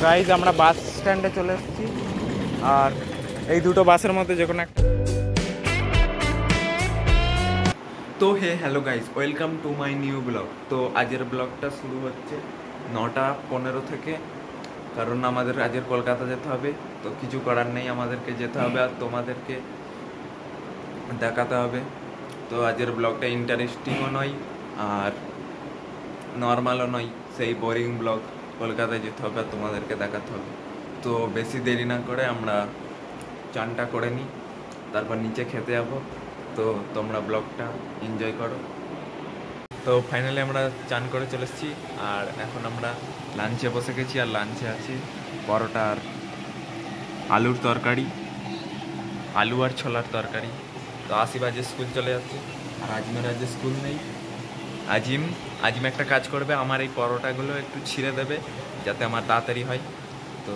Guys আমরা বাস স্ট্যান্ডে চলে এসেছি আর এই দুটো বাসের মধ্যে যে কোনো একটা। তো hello guys, welcome to my new blog. তো আজকের ব্লগটা শুরু হচ্ছে 9:15 থেকে, কারণ আমাদের আজকের কলকাতা যেতে হবে। তো কিছু করার নেই, আমাদেরকে যেতে হবে আর তোমাদেরকে দেখাতে হবে। তো আজকের ব্লগটা ইন্টারেস্টিংও নয় আর নর্মালও নয়, সেই বোরিং ব্লগ। কলকাতায় যেতে হবে আর তোমাদেরকে দেখাতে হবে। তো বেশি দেরি না করে আমরা চানটা করে নিই, তারপর নিচে খেতে যাবো। তো তোমরা ব্লগটা এনজয় করো। তো ফাইনালি আমরা চান করে চলে এসেছি আর এখন আমরা লাঞ্চে বসে গেছি। আর লাঞ্চে আছে পরোটা আর আলুর তরকারি, আলু আর ছোলার তরকারি। তো আশিফ আজ স্কুল চলে যাচ্ছে আর আজিমের আজ স্কুল নেই। আজিম একটা কাজ করবে, আমার এই পরোটাগুলো একটু ছিঁড়ে দেবে যাতে আমার তাড়াতাড়ি হয়। তো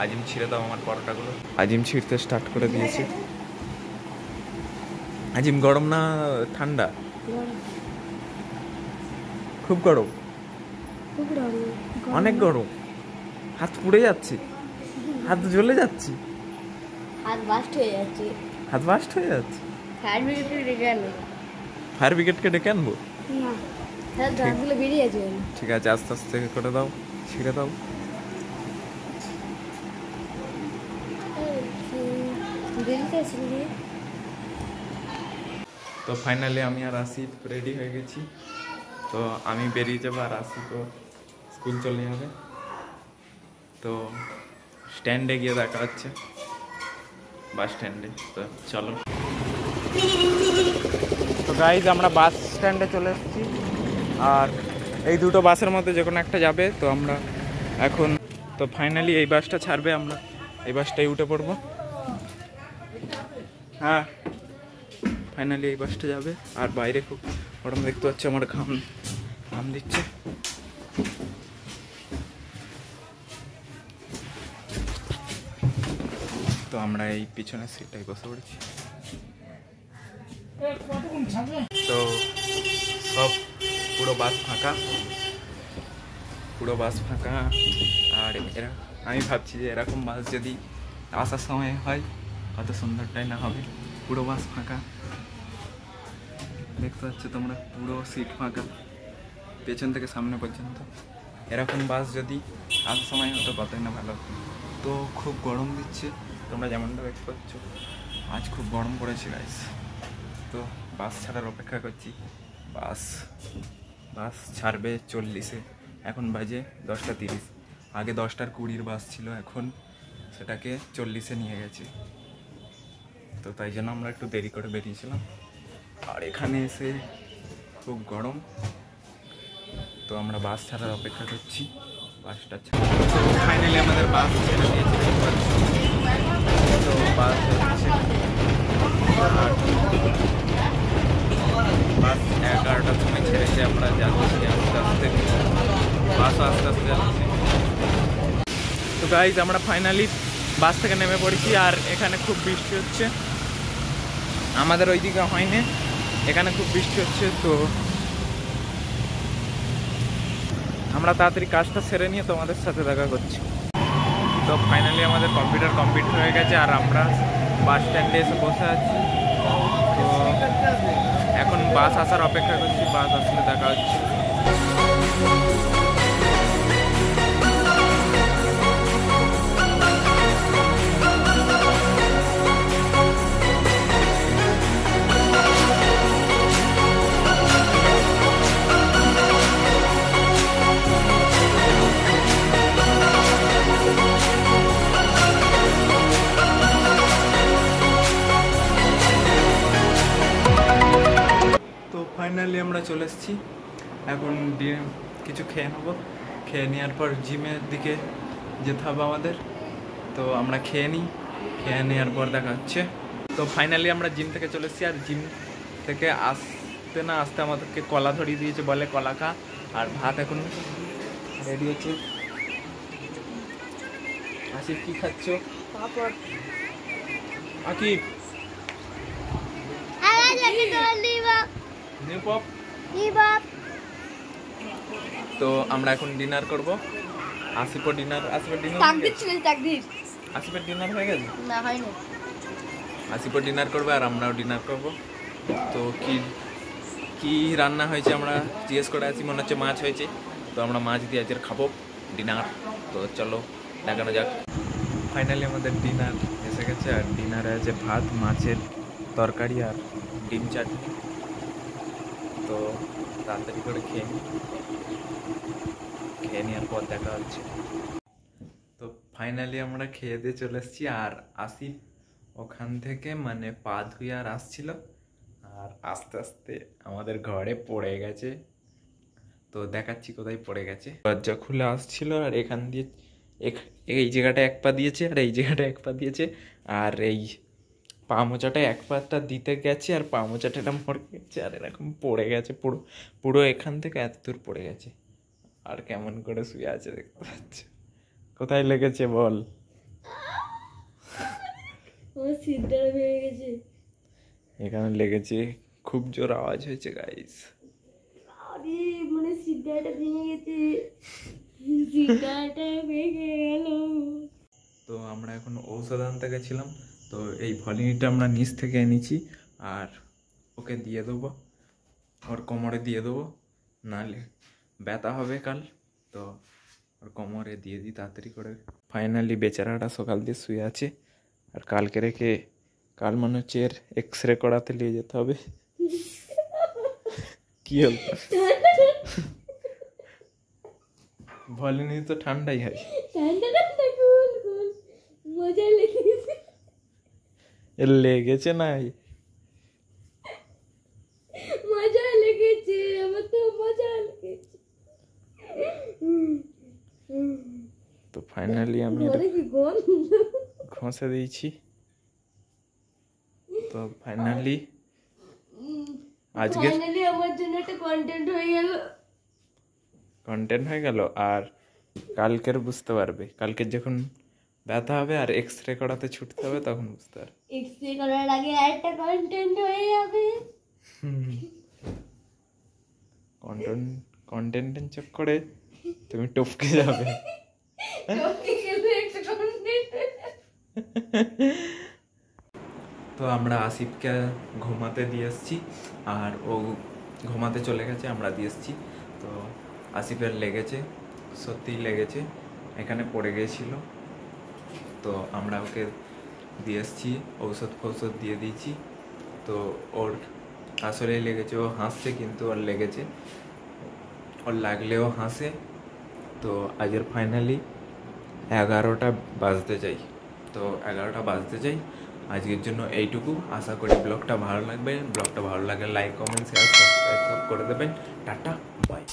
আজিম ছিঁড়ে দাও আমার পরোটাগুলো। আজিম ছিঁড়তে স্টার্ট করে দিয়েছে। আজিম গরম না ঠান্ডা? খুব গরম, অনেক গরম। হাত পুড়ে যাচ্ছে, হাত জ্বলে যাচ্ছে, হাত বাস্ট হয়ে যাচ্ছে। হাত বাস্ট হয়ে যাচ্ছে। ফায়ার ব্রিগেডকে ডেকে আনবো। ফায়ার ব্রিগেডকে ডেকে আনবো? না, তাহলে দাঁতগুলো বেরিয়ে যাচ্ছে। ঠিক আছে, আস্তে আস্তে করে দাও, ছিঁড়ে দাও। তো ফাইনালি আমি আর আসিফ রেডি হয়ে গেছি। তো আমি বেরিয়ে যাবো আর আসিফও স্কুল চলে যাবে। তো স্ট্যান্ডে গিয়ে দেখা হচ্ছে, বাস স্ট্যান্ডে। তো চলো। তো গাইজ আমরা বাস স্ট্যান্ডে চলে এসেছি আর এই দুটো বাসের মধ্যে যে কোনো একটা যাবে। তো আমরা এখন তো ফাইনালি এই বাসটা ছাড়বে, আমরা এই বাসটাই উঠে পড়বো। হ্যাঁ, ফাইনালি এই বাসটা যাবে। আর বাইরে খুব গরম, দেখতে পাচ্ছি আমার ঘাম দিচ্ছে। তো আমরা এই পিছনের সিটটাই বসে পড়েছি। তো সব পুরো বাস ফাঁকা, পুরো বাস ফাঁকা। আর এরা আমি ভাবছি যে এরকম বাস যদি আসার সময় হয় কত সুন্দরটাই না হবে। পুরো বাস ফাঁকা, দেখতে পাচ্ছ তোমরা, পুরো সিট ফাঁকা পেছন থেকে সামনে পর্যন্ত। এরকম বাস যদি আসার সময় হতো কতই না ভালো। তো খুব গরম দিচ্ছে, তোমরা যেমনটা দেখতে পাচ্ছ আজ খুব গরম পড়েছে গাইস। তো বাস ছাড়ার অপেক্ষা করছি। বাস ছাড়বে 40-এ, এখন বাজে 10:30। আগে 10:20 বাস ছিল, এখন সেটাকে 40-এ নিয়ে গেছে। তো তাই জন্য আমরা একটু দেরি করে বেরিয়েছিলাম। আর এখানে এসে খুব গরম। তো আমরা বাস ছাড়ার অপেক্ষা করছি, বাসটা ছাড়া। তো ফাইনালি আমাদের বাস ছেড়ে দিয়েছে। তো বাস যাচ্ছে, বাস 11টার সময় ছেড়েছে, আমরা যাচ্ছি আস্তে আস্তে, বাসও আস্তে আস্তে যাচ্ছে। তো গাইজ আমরা ফাইনালি বাস থেকে নেমে পড়েছি আর এখানে খুব বৃষ্টি হচ্ছে। আমাদের ওইদিকে হয়নি, এখানে খুব বৃষ্টি হচ্ছে। তো আমরা তাড়াতাড়ি কাজটা সেরে নিয়ে তোমাদের সাথে দেখা করছি। তো ফাইনালি আমাদের কম্পিউটার কমপ্লিট হয়ে গেছে আর আমরা বাস স্ট্যান্ডে এসে বসে আছি। তো এখন বাস আসার অপেক্ষা করছি, বাস আসলে দেখা হচ্ছে। ফাইনালি আমরা চলে এসেছি, এখন কিছু খেয়ে নেবো। খেয়ে নেওয়ার পর জিমের দিকে যেতে হবে আমাদের। তো আমরা খেয়ে নিই, খেয়ে নেওয়ার পর দেখা হচ্ছে। তো ফাইনালি আমরা জিম থেকে চলে এসেছি আর জিম থেকে আসতে না আসতে আমাদেরকে কলা ধরিয়ে দিয়েছে, বলে কলা খা। আর ভাত এখন রেডি হচ্ছে। আসিফ কি খাচ্ছ? আকিব তো আমরা এখন ডিনার করব আসিফের ডিনার তাকদির ছিল তাকদির। আসিফের ডিনার হয়ে গেছে। না হয়নি। আসিফের ডিনার করবে আর আমরাও ডিনার করব। তো কি কি রান্না হয়েছে আমরা জিজ্ঞেস করে আছি, মনে হচ্ছে মাছ হয়েছে। তো আমরা মাছ দিয়ে আজকে খাবো ডিনার। তো চলো দেখানো যাক। ফাইনালি আমাদের ডিনার এসে গেছে, আর ডিনারে আছে ভাত, মাছের তরকারি আর ডিম চাটনি। তো তাড়াতাড়ি করে খেয়ে নেওয়ার পর দেখা হচ্ছে। তো ফাইনালি আমরা খেয়ে দিয়ে চলে এসেছি, আর আসিফ ওখান থেকে মানে পা ধুয়ে আর আসছিল, আর আস্তে আস্তে আমাদের ঘরে পড়ে গেছে। তো দেখাচ্ছি কোথায় পড়ে গেছে। দরজা খুলে আসছিল, আর এখান দিয়ে এই জায়গাটা এক পা দিয়েছে, আর এই জায়গাটা এক পা দিয়েছে, আর এই পা মোচাটা এক পাটা দিতে গেছে, আর পা মোচাটা এটা মরে গেছে, আর এরকম পড়ে গেছে পুরো পুরো এখান থেকে এত দূর পড়ে গেছে। আর কেমন করে শুয়ে আছে দেখতে পাচ্ছ। কোথায় লেগেছে বল? সিদ্ধার হয়ে গেছে। এখানে লেগেছে, খুব জোর আওয়াজ হয়েছে গাইস। আরে মানে সিদ্ধাটা ভেঙে গেছে। সিদ্ধাটা ভেঙে গেল। তো আমরা এখন ঔষধ আনতে গেছিলাম। তো এই ভলিনিটা আমরা নিচ থেকে এনেছি, আর ওকে দিয়ে দেবো, ওর কোমরে দিয়ে দেবো, নাহলে ব্যথা হবে কাল। তো ওর কোমরে দিয়ে দিই তাড়াতাড়ি করে। ফাইনালি বেচারাটা সকাল দিয়ে শুয়ে আছে, আর কালকে রেখে কাল মনে হচ্ছে এর এক্স রে করাতে নিয়ে যেতে হবে। কি হল? ভলিনি তো ঠান্ডাই হয়। মজা লেগেছে। এর লেগেছে না? মজা লেগেছে, আমার তো মজা লেগেছে। তো ফাইনালি আমি ঘরে কি ঘষে দিয়েছি। তো ফাইনালি আজকে আমার জন্য একটা কন্টেন্ট হয়ে গেল। আর কালকের বুঝতে পারবে, কালকের যখন ব্যথা হবে আর এক্স রে করাতে ছুটতে হবে তখন বুঝতে পারবে। এক্স রে করার আগে একটা কন্টেন্ট হয়ে যাবে। কন্টেন্টের চক্করে তুমি টপকে যাবে। তো আমরা আসিফকে ঘুমাতে দিয়ে এসেছি, আর ও ঘুমাতে চলে গেছে, আমরা দিয়ে এসেছি। তো আসিফের লেগেছে, সত্যিই লেগেছে, এখানে পড়ে গিয়েছিল। তো আমরা ওকে দিয়ে এসেছি, ঔষধ দিয়ে দিয়েছি। তো ওর আসলেই লেগেছে, ও হাসছে কিন্তু ওর লেগেছে, ওর লাগলেও হাসে। তো আজকের ফাইনালি 11টা বাজতে চাই। তো 11টা বাজতে চাই। আজকের জন্য এইটুকু। আশা করি ব্লগটা ভালো লাগবে। ব্লগটা ভালো লাগলে লাইক, কমেন্ট, শেয়ার, সাবস্ক্রাইব করে দেবেন। Tata, by.